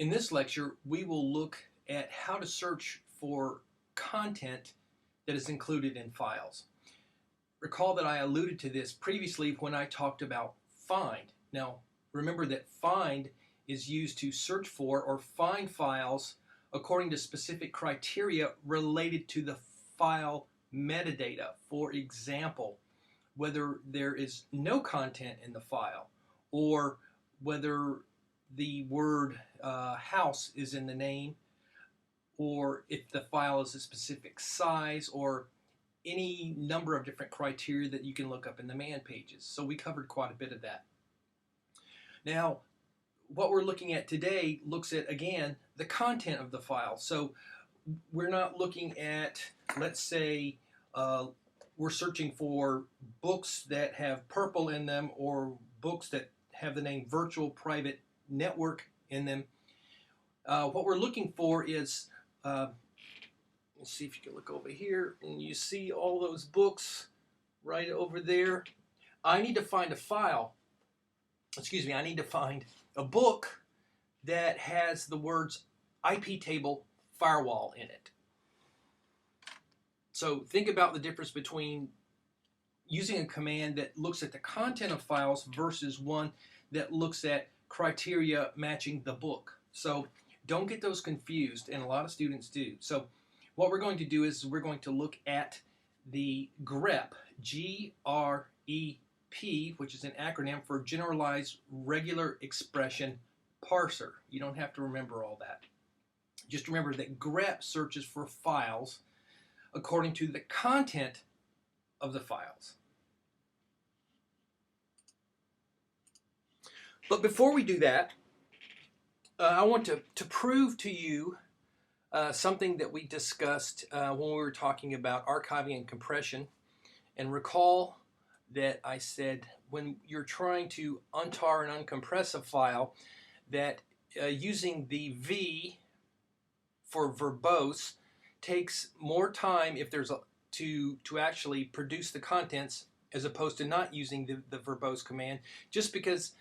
In this lecture, we will look at how to search for content that is included in files. Recall that I alluded to this previously when I talked about find. Now, remember that find is used to search for or find files according to specific criteria related to the file metadata. For example, whether there is no content in the file, or whether the word house is in the name, or if the file is a specific size, or any number of different criteria that you can look up in the man pages. So we covered quite a bit of that. Now, what we're looking at today looks at, again, the content of the file. So we're not looking at, let's say, we're searching for books that have purple in them, or books that have the name virtual private network in them. What we're looking for is, let's see if you can look over here and you see all those books right over there. I need to find a file, I need to find a book that has the words IP table firewall in it. So think about the difference between using a command that looks at the content of files versus one that looks at criteria matching the book. So don't get those confused, and a lot of students do. So what we're going to do is we're going to look at the Grep, G-R-E-P, which is an acronym for Generalized Regular Expression Parser. You don't have to remember all that. Just remember that Grep searches for files according to the content of the files. But before we do that, I want to prove to you something that we discussed when we were talking about archiving and compression. And recall that I said when you're trying to untar and uncompress a file, that using the V for verbose takes more time if there's to actually produce the contents, as opposed to not using the verbose command, just because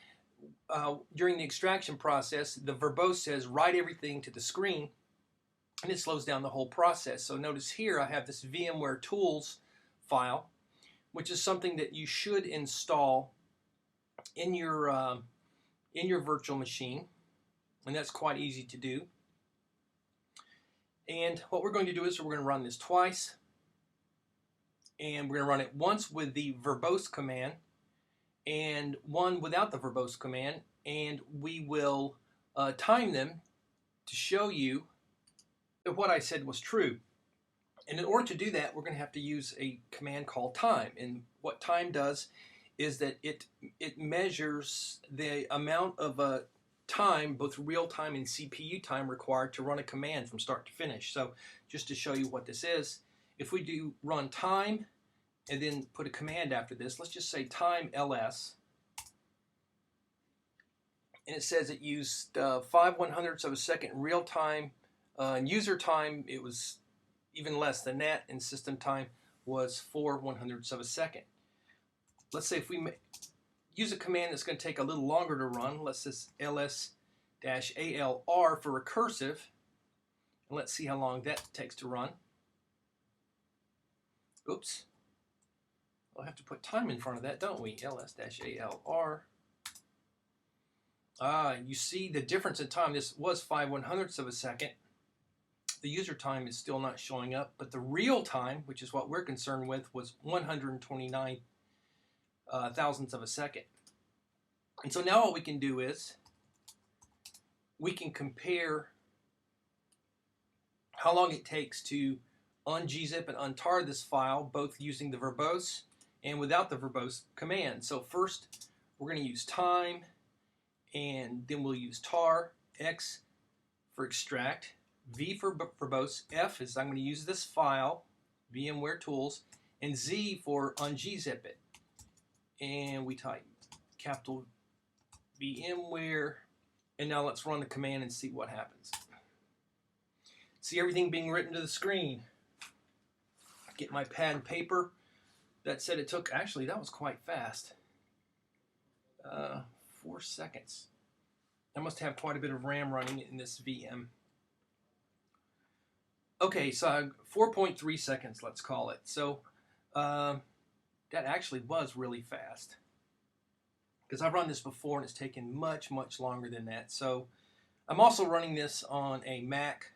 during the extraction process, the verbose says write everything to the screen, and it slows down the whole process. So notice here I have this VMware tools file, which is something that you should install in your virtual machine, and that's quite easy to do. And what we're going to do is we're going to run this twice, and we're going to run it once with the verbose command and one without the verbose command, and we will time them to show you that what I said was true. And in order to do that, we're going to have to use a command called time. And what time does is that it measures the amount of time, both real time and CPU time, required to run a command from start to finish. So just to show you what this is, if we do run time and then put a command after this, let's just say time ls, and it says it used 5/100ths of a second real time. In user time, it was even less than that, and system time was 4/100ths of a second. Let's say if we use a command that's going to take a little longer to run, let's say ls-alr for recursive, and let's see how long that takes to run. Oops. We'll have to put time in front of that, don't we? ls-alr. You see the difference in time. This was 5/100ths of a second. The user time is still not showing up, but the real time, which is what we're concerned with, was 129 thousandths of a second. And so now what we can do is we can compare how long it takes to ungzip and untar this file, both using the verbose and without the verbose command. So first we're going to use time, and then we'll use tar, X for extract, V for verbose, F is I'm going to use this file, VMware tools, and Z for ungzip it. And we type capital VMware, and now let's run the command and see what happens. See everything being written to the screen. Get my pad and paper. That said it took, actually that was quite fast. 4 seconds. I must have quite a bit of RAM running in this VM. Okay, so 4.3 seconds, let's call it. So that actually was really fast, because I've run this before and it's taken much, much longer than that. So I'm also running this on a Mac,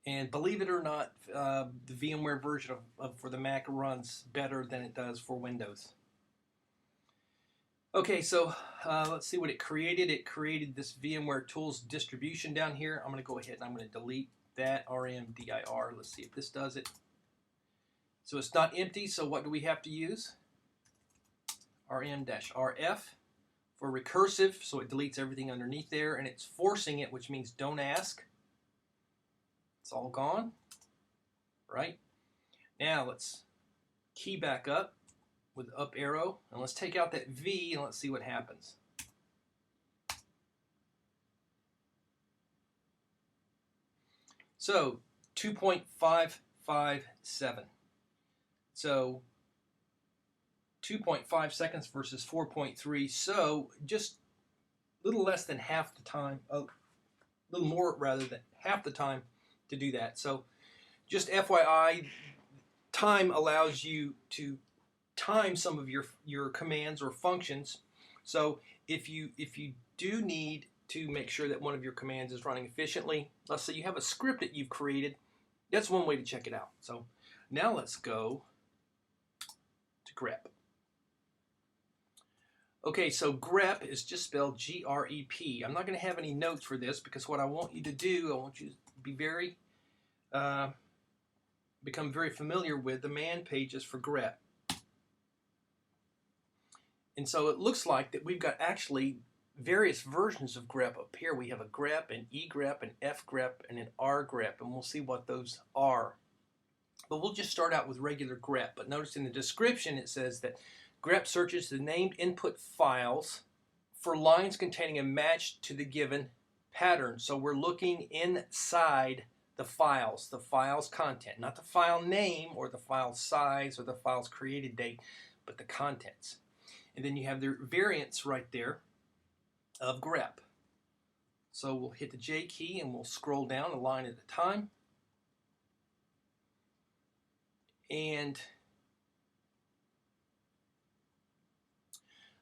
and believe it or not, the VMware version for the Mac runs better than it does for Windows. Okay, so let's see what it created. It created this VMware Tools distribution down here. I'm going to go ahead and I'm going to delete that rmdir. Let's see if this does it. So it's not empty, so what do we have to use? rm-rf for recursive, so it deletes everything underneath there, and it's forcing it, which means don't ask. It's all gone, right? Now let's key back up with up arrow, and let's take out that V and let's see what happens. So 2.557. So 2.5 seconds versus 4.3, so just a little less than half the time, a little more rather than half the time to do that. So just FYI, time allows you to time some of your commands or functions. So if you do need to make sure that one of your commands is running efficiently, let's say you have a script that you've created, that's one way to check it out. So now let's go to Grep. Okay, so Grep is just spelled G-R-E-P. I'm not going to have any notes for this because what I want you to do, I want you to be become very familiar with the man pages for Grep. And so it looks like that we've got actually various versions of Grep up here. We have a Grep, an egrep, an fgrep, and an rgrep, and we'll see what those are. But we'll just start out with regular Grep. But notice in the description it says that Grep searches the named input files for lines containing a match to the given pattern. So we're looking inside the file's content, not the file name or the file size or the file's created date, but the contents. And then you have the variants right there of Grep. So we'll hit the J key and we'll scroll down a line at a time. And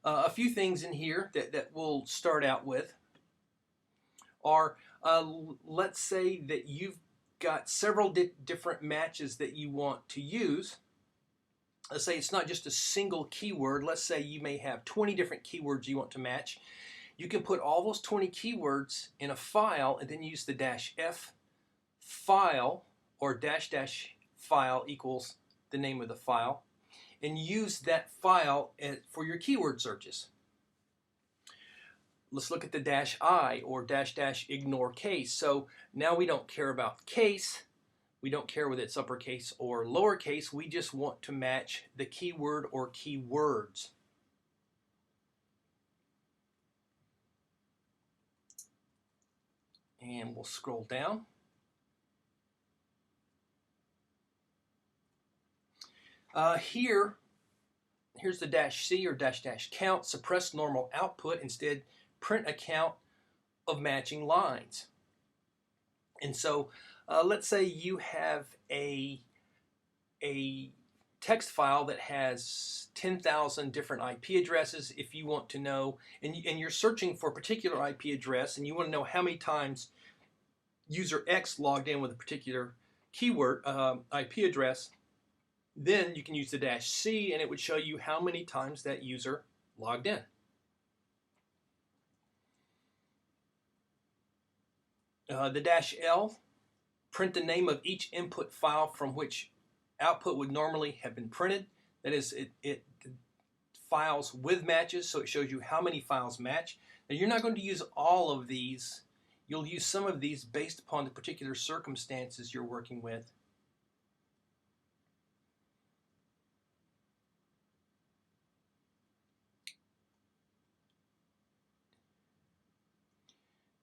a few things in here that we'll start out with are, let's say that you've got several different matches that you want to use. Let's say it's not just a single keyword. Let's say you may have 20 different keywords you want to match. You can put all those 20 keywords in a file and then use the -f file, or -- file equals the name of the file, and use that file for your keyword searches. Let's look at the -i or -- ignore case. So now we don't care about case. We don't care whether it's uppercase or lowercase. We just want to match the keyword or keywords. And we'll scroll down. Here's the -c or -- count, suppress normal output, instead print a count of matching lines. And so let's say you have a text file that has 10,000 different IP addresses. If you want to know, and you're searching for a particular IP address, and you want to know how many times user X logged in with a particular keyword IP address, then you can use the -c, and it would show you how many times that user logged in. The -l, print the name of each input file from which output would normally have been printed. That is, it files with matches, so it shows you how many files match. Now you're not going to use all of these. You'll use some of these based upon the particular circumstances you're working with.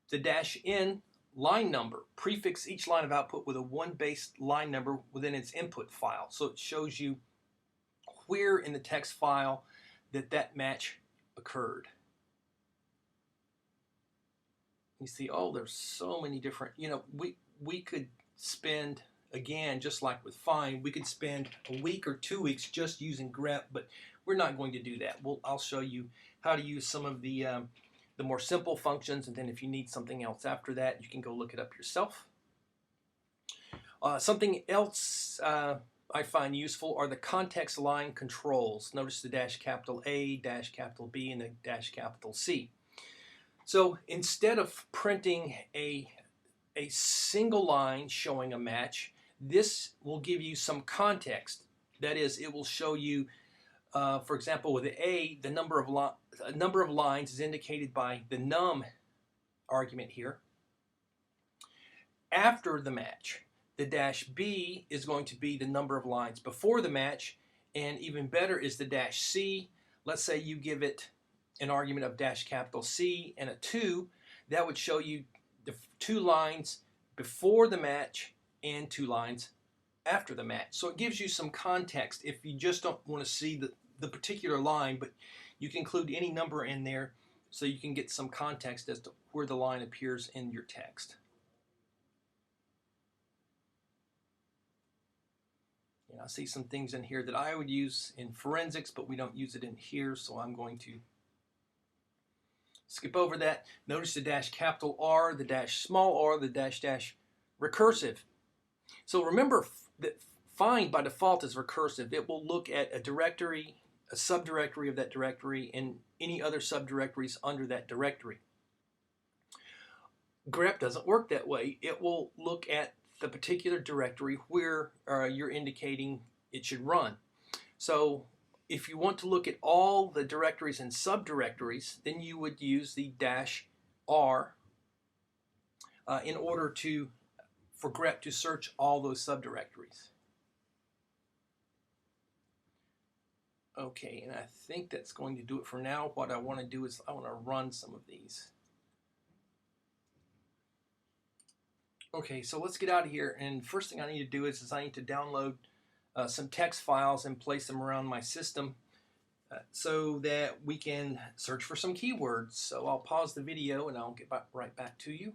The -n line number, prefix each line of output with a 1 base line number within its input file. So it shows you where in the text file that match occurred. You see, oh, there's so many different, we could spend, again, just like with find, we could spend a week or 2 weeks just using grep, but we're not going to do that. I'll show you how to use some of the more simple functions, and then if you need something else after that, you can go look it up yourself. Something else I find useful are the context line controls. Notice the dash capital A, dash capital B, and the dash capital C. So instead of printing a single line showing a match, this will give you some context. That is, it will show you, for example, with the A, the number of lines is indicated by the num argument here. After the match, the dash B is going to be the number of lines before the match, and even better is the dash C. Let's say you give it an argument of dash capital C and a 2, that would show you the 2 lines before the match and 2 lines after the match. So it gives you some context if you just don't want to see the particular line, but you can include any number in there so you can get some context as to where the line appears in your text. And I see some things in here that I would use in forensics, but we don't use it in here, so I'm going to skip over that. Notice the dash capital R, the dash small r, the dash recursive. So remember that find by default is recursive. It will look at a directory, a subdirectory of that directory, and any other subdirectories under that directory. Grep doesn't work that way. It will look at the particular directory where you're indicating it should run. So if you want to look at all the directories and subdirectories, then you would use the dash R in order for grep to search all those subdirectories. Okay, and I think that's going to do it for now. What I want to do is I want to run some of these. Okay, so let's get out of here, and first thing I need to do is I need to download some text files and place them around my system so that we can search for some keywords. So I'll pause the video and I'll get right back to you.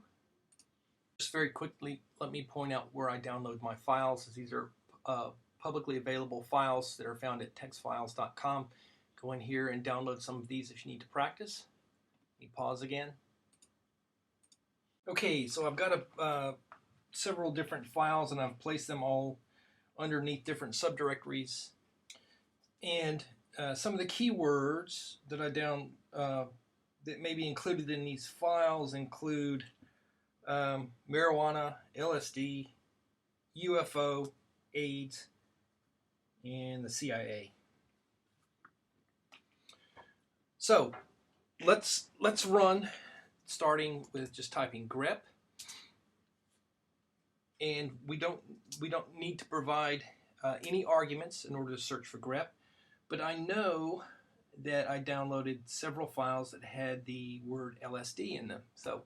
Just very quickly, let me point out where I download my files. These are publicly available files that are found at textfiles.com. Go in here and download some of these if you need to practice. Let me pause again. Okay, so I've got several different files and I've placed them all underneath different subdirectories. And some of the keywords that that may be included in these files include marijuana, LSD, UFO, AIDS, and the CIA. So let's run, starting with just typing grep. And we don't need to provide any arguments in order to search for grep, but I know that I downloaded several files that had the word LSD in them. So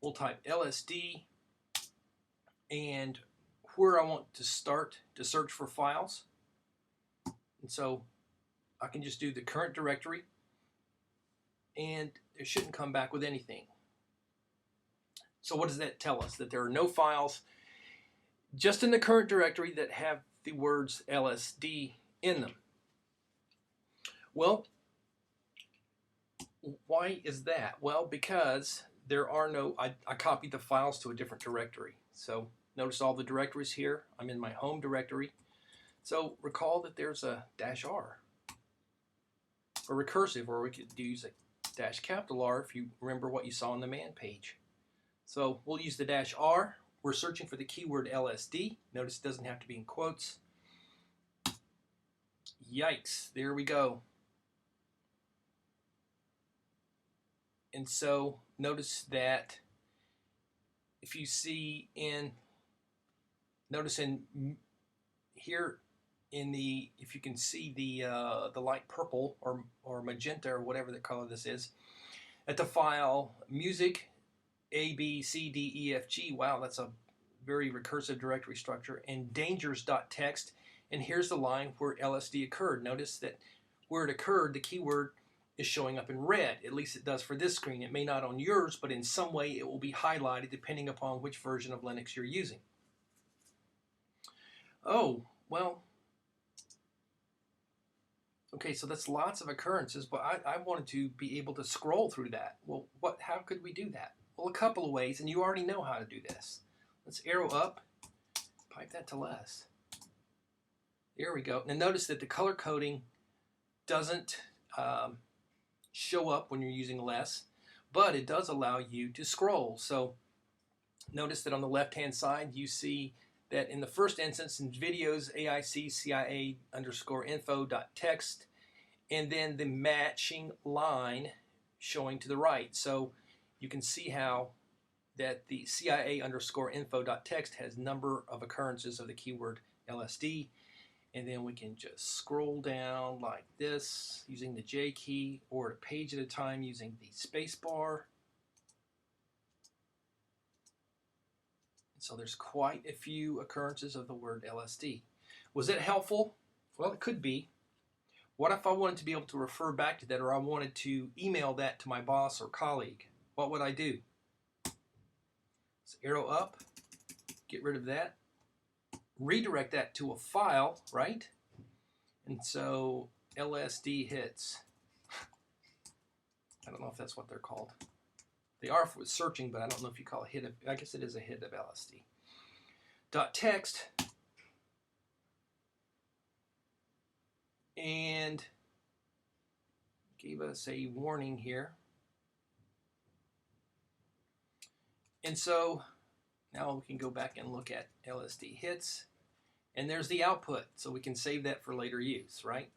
we'll type LSD, and where I want to start to search for files. And so I can just do the current directory, and it shouldn't come back with anything. So what does that tell us? That there are no files just in the current directory that have the words LSD in them. Well, why is that? Well, because there are no, I copied the files to a different directory. So notice all the directories here. I'm in my home directory. So recall that there's a dash R for recursive, or we could use a dash capital R if you remember what you saw on the man page. So we'll use the dash R. We're searching for the keyword LSD. Notice it doesn't have to be in quotes. Yikes, there we go. And so notice that if you see notice in here in if you can see the light purple or magenta or whatever the color this is, at the file music A, B, C, D, E, F, G. Wow, that's a very recursive directory structure. And dangers.txt, and here's the line where LSD occurred. Notice that where it occurred, the keyword is showing up in red. At least it does for this screen. It may not on yours, but in some way it will be highlighted depending upon which version of Linux you're using. Oh, well, okay, so that's lots of occurrences, but I wanted to be able to scroll through that. Well, how could we do that? Well, a couple of ways, and you already know how to do this. Let's arrow up, pipe that to less. There we go. Now notice that the color coding doesn't show up when you're using less, but it does allow you to scroll. So notice that on the left-hand side, you see that in the first instance in videos, AIC CIA underscore info.txt, and then the matching line showing to the right. So you can see how that the CIA underscore info.txt has number of occurrences of the keyword LSD. And then we can just scroll down like this using the J key, or a page at a time using the space bar. So there's quite a few occurrences of the word LSD. Was it helpful? Well, it could be. What if I wanted to be able to refer back to that, or I wanted to email that to my boss or colleague? What would I do? So arrow up, get rid of that, redirect that to a file, right? And so LSD hits. I don't know if that's what they're called. They are for searching, but I don't know if you call a hit of, I guess it is a hit of LSD. .txt, and gave us a warning here. And so now we can go back and look at LSD hits, and there's the output, so we can save that for later use, right?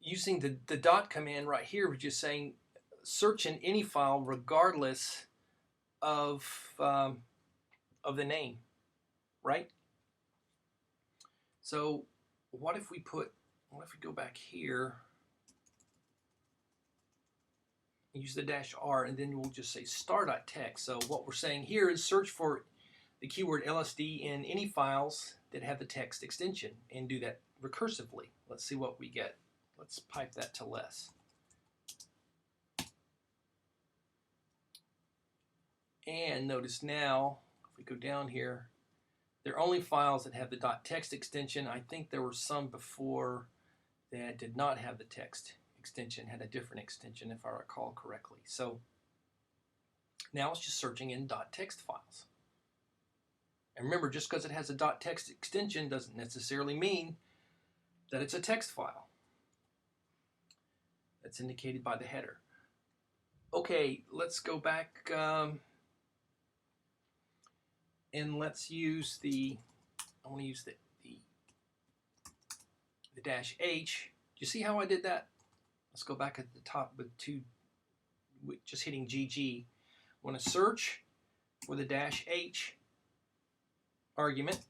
Using the dot command right here, we're just saying search in any file regardless of the name, right? So what if we go back here, use the -R, and then we'll just say star.txt. So what we're saying here is search for the keyword LSD in any files that have the text extension, and do that recursively. Let's see what we get. Let's pipe that to less. And notice now, if we go down here, there are only files that have the .txt extension. I think there were some before that did not have the text extension, had a different extension if I recall correctly. So now it's just searching in .txt files. And remember, just because it has a .txt extension doesn't necessarily mean that it's a text file. That's indicated by the header. Okay, let's go back and let's use I want to use the -H. Do you see how I did that? Let's go back at the top with just hitting GG. I want to search for the -H argument,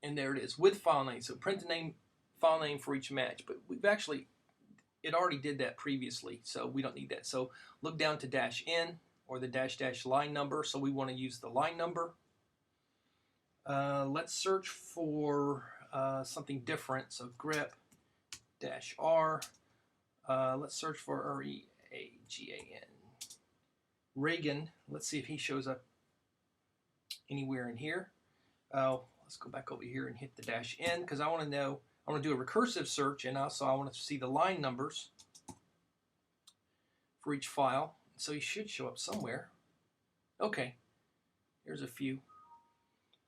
and there it is with file name. So print the file name for each match, but it already did that previously, so we don't need that. So look down to -N or the -- line number. So we want to use the line number. Let's search for something different. So grep -R. Let's search for REAGAN. Reagan. Let's see if he shows up anywhere in here. Let's go back over here and hit the -N, because I want to know. I want to do a recursive search, and also I want to see the line numbers for each file. So he should show up somewhere. Okay, here's a few.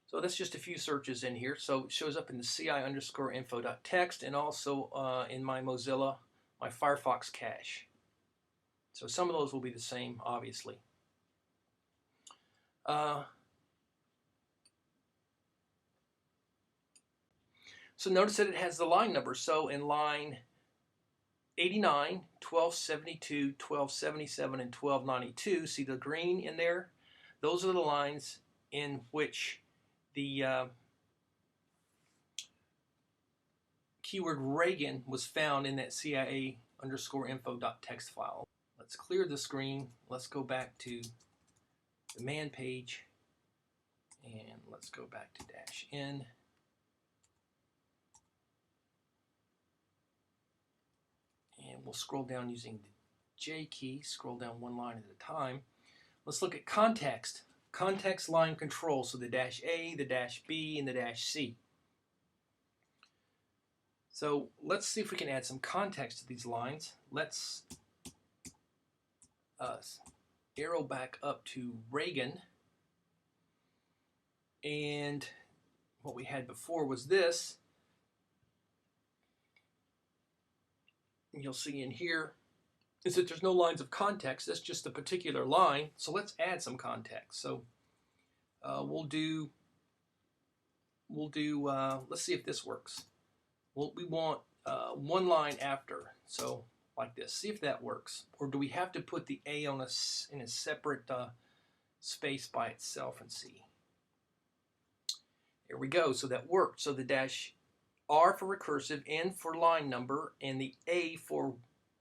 So that's just a few searches in here. So it shows up in the ci_info.txt, and also in my Mozilla, my Firefox cache. So some of those will be the same, obviously. So notice that it has the line number. So in line 89, 1272, 1277, and 1292, see the green in there? Those are the lines in which the keyword Reagan was found in that CIA_info.txt file. Let's clear the screen. Let's go back to the man page, and let's go back to -N. And we'll scroll down using the J key, scroll down one line at a time. Let's look at context. Context line control, so the dash A, the dash B, and the dash C. So let's see if we can add some context to these lines. Let's arrow back up to Reagan. And what we had before was this. You'll see in here is that there's no lines of context. That's just a particular line. So let's add some context. So we'll do. Let's see if this works. Well, we want one line after. So like this. See if that works. Or do we have to put the A on in a separate space by itself and see? There we go. So that worked. So the dash R for recursive, N for line number, and the A for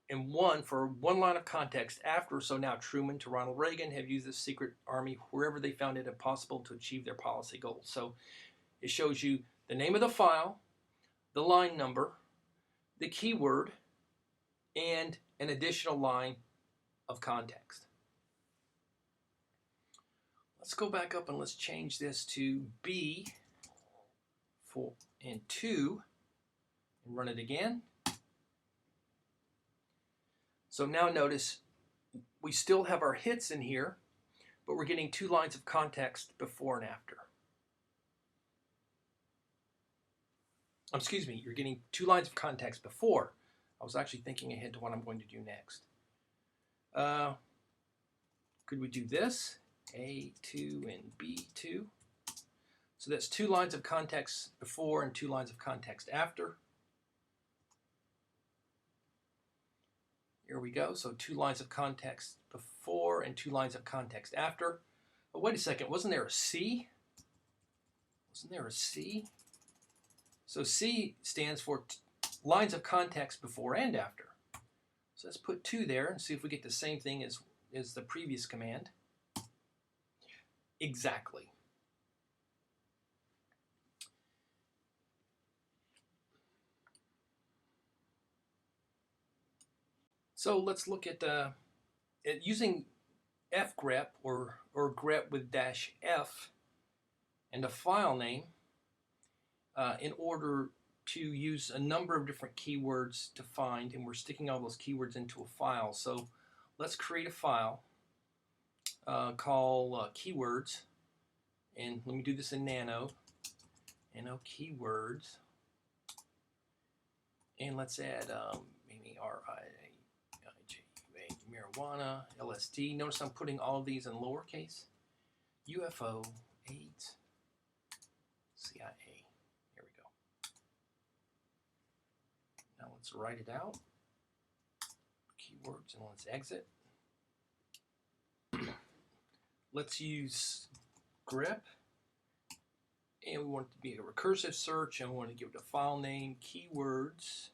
and 1 for one line of context after. So now Truman to Ronald Reagan have used the secret army wherever they found it impossible to achieve their policy goals. So it shows you the name of the file, the line number, the keyword, and an additional line of context. Let's go back up and let's change this to B and 2 and run it again. So now notice we still have our hits in here, but we're getting 2 lines of context before and after. Excuse me, you're getting 2 lines of context before. I was actually thinking ahead to what I'm going to do next. Could we do this? A2 and B2. So that's 2 lines of context before and 2 lines of context after. Here we go. So 2 lines of context before and 2 lines of context after. But wait a second, wasn't there a C? Wasn't there a C? So C stands for lines of context before and after. So let's put 2 there and see if we get the same thing as the previous command. Exactly. So let's look at using fgrep or grep with dash F and a file name in order to use a number of different keywords to find, and we're sticking all those keywords into a file. So let's create a file called keywords, and let me do this in nano keywords, and let's add maybe marijuana, LSD. Notice I'm putting all of these in lowercase. UFO, AIDS, CIA. Here we go. Now let's write it out. Keywords, and let's exit. Let's use grep, and we want it to be a recursive search, and we want to give it a file name, keywords,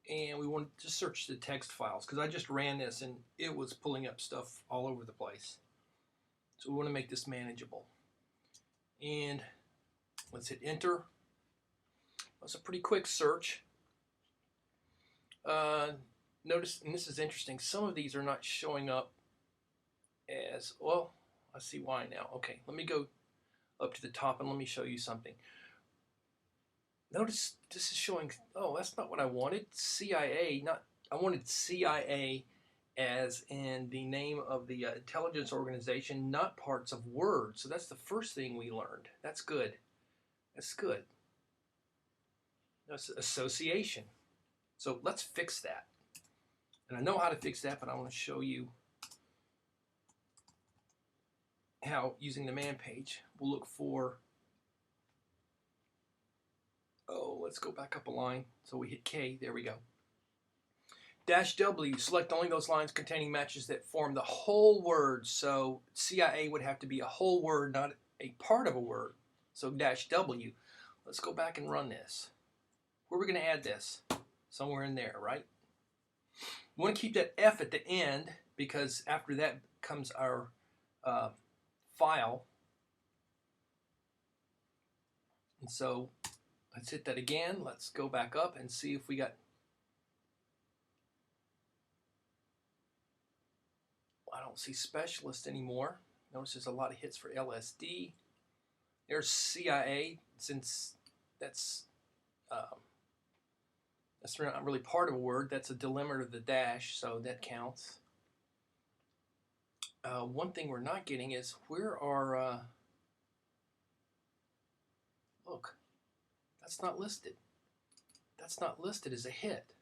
and we want to search the text files because I just ran this and it was pulling up stuff all over the place. So we want to make this manageable. And let's hit enter. That's a pretty quick search. Notice, and this is interesting, some of these are not showing up as, well, I see why now. Okay, let me go up to the top and let me show you something. Notice this is showing, oh, that's not what I wanted. CIA, I wanted CIA as in the name of the intelligence organization, not parts of words. So that's the first thing we learned. That's good. That's good. That's association. So let's fix that. And I know how to fix that, but I want to show you how, using the man page, we'll look for, let's go back up a line. So we hit K, there we go. Dash W, select only those lines containing matches that form the whole word. So CIA would have to be a whole word, not a part of a word. So dash W. Let's go back and run this. Where are we going to add this? Somewhere in there, right? We want to keep that F at the end because after that comes our file. And so let's hit that again. Let's go back up and see if we got don't see specialist anymore. Notice there's a lot of hits for LSD. There's CIA, since that's not really part of a word. That's a delimiter of the dash, so that counts. One thing we're not getting is where are, look, that's not listed. That's not listed as a hit.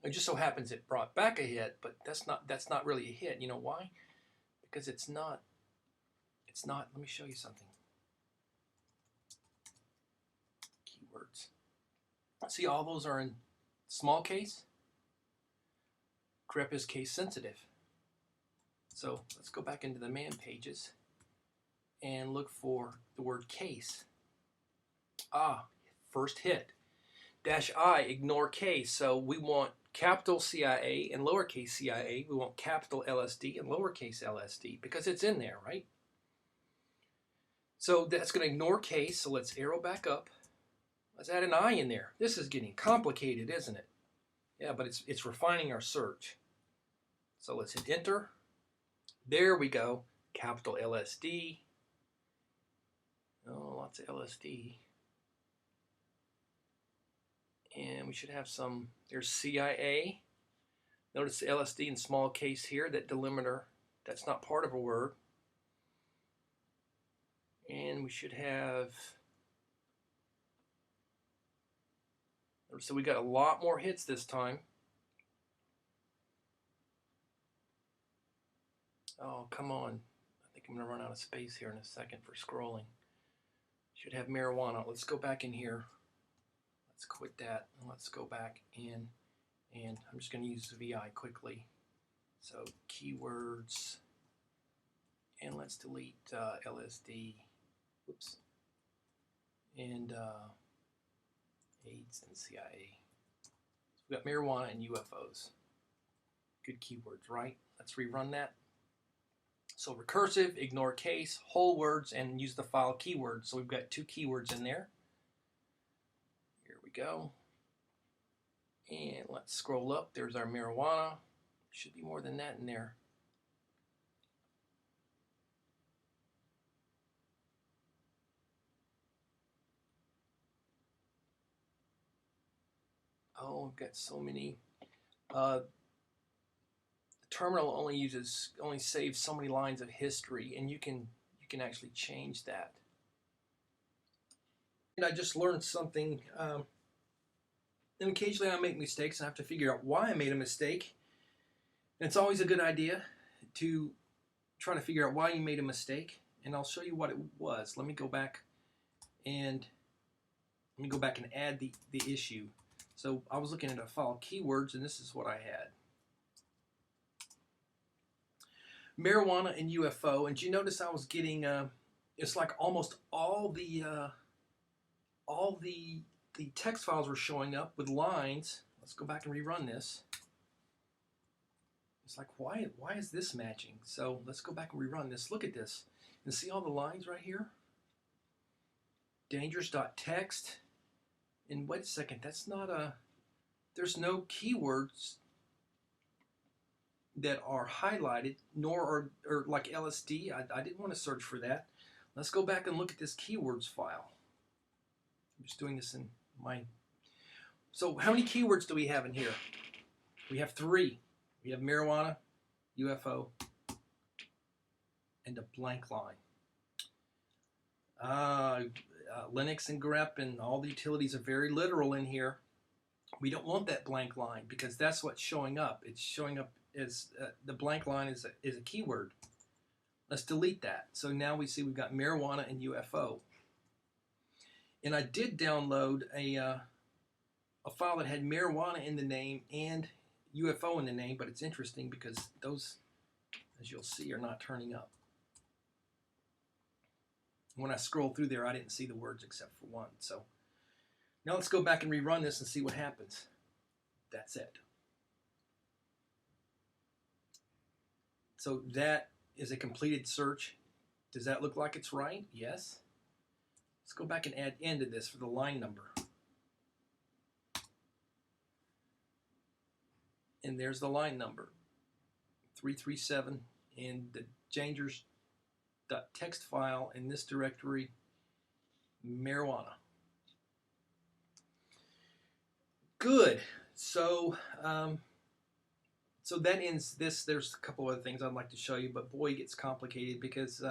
It just so happens it brought back a hit, but that's not really a hit. You know why? Because it's not, let me show you something. Keywords. See, all those are in small case. Grep is case sensitive. So let's go back into the man pages and look for the word case. First hit. -I, ignore case. So we want capital CIA and lowercase CIA. We want capital LSD and lowercase LSD because it's in there, right? So that's going to ignore case. So let's arrow back up. Let's add an I in there. This is getting complicated, isn't it? Yeah, but it's refining our search. So let's hit enter. There we go. Capital LSD. Oh, lots of LSD. And we should have some, there's CIA. Notice the LSD in small case here, that delimiter, that's not part of a word. And we should have, so we got a lot more hits this time. Oh, come on. I think I'm going to run out of space here in a second for scrolling. Should have marijuana. Let's go back in here. Let's quit that. And let's go back in. And I'm just going to use the VI quickly. So keywords. And let's delete LSD. Whoops. And AIDS and CIA. So we've got marijuana and UFOs. Good keywords, right? Let's rerun that. So recursive, ignore case, whole words, and use the file keyword. So we've got 2 keywords in there. Here we go. And let's scroll up. There's our marijuana. Should be more than that in there. Oh, we've got so many. The terminal only saves so many lines of history, and you can actually change that. And I just learned something. And occasionally I make mistakes and I have to figure out why I made a mistake. And it's always a good idea to try to figure out why you made a mistake. And I'll show you what it was. Let me go back and add the issue. So I was looking at a file keywords, and this is what I had. Marijuana and UFO, and you notice I was getting it's like almost all the text files were showing up with lines. Let's go back and rerun this. It's like, why is this matching? So let's go back and rerun this. Look at this and see all the lines right here. Dangerous.txt. And wait a second, that's not there's no keywords that are highlighted, nor or like LSD. I didn't want to search for that. Let's go back and look at this keywords file. I'm just doing this in my... So how many keywords do we have in here? We have 3. We have marijuana, UFO, and a blank line. Linux and grep and all the utilities are very literal in here. We don't want that blank line because that's what's showing up. It's showing up as the blank line is a keyword. Let's delete that. So now we see we've got marijuana and UFO. And I did download a file that had marijuana in the name and UFO in the name, but it's interesting because those, as you'll see, are not turning up. When I scrolled through there, I didn't see the words except for one. So now let's go back and rerun this and see what happens. That's it. So that is a completed search. Does that look like it's right? Yes. Let's go back and add n to this for the line number. And there's the line number, 337 in the dangers.txt file in this directory, marijuana. Good. So so that ends this. There's a couple other things I'd like to show you, but boy, it gets complicated because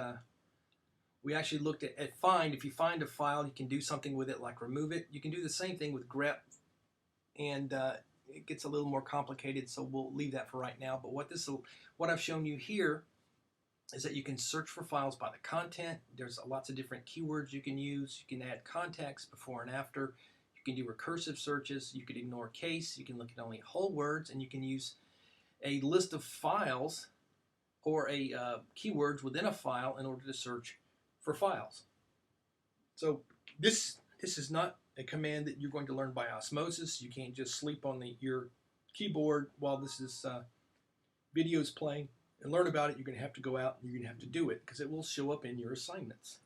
we actually looked at find. If you find a file, you can do something with it like remove it. You can do the same thing with grep, and it gets a little more complicated, so we'll leave that for right now. But what I've shown you here is that you can search for files by the content. There's lots of different keywords you can use. You can add context before and after. You can do recursive searches. You can ignore case. You can look at only whole words, and you can use a list of files or keywords within a file in order to search for files. So this is not a command that you're going to learn by osmosis. You can't just sleep on your keyboard while this video is playing and learn about it. You're going to have to go out and you're going to have to do it because it will show up in your assignments.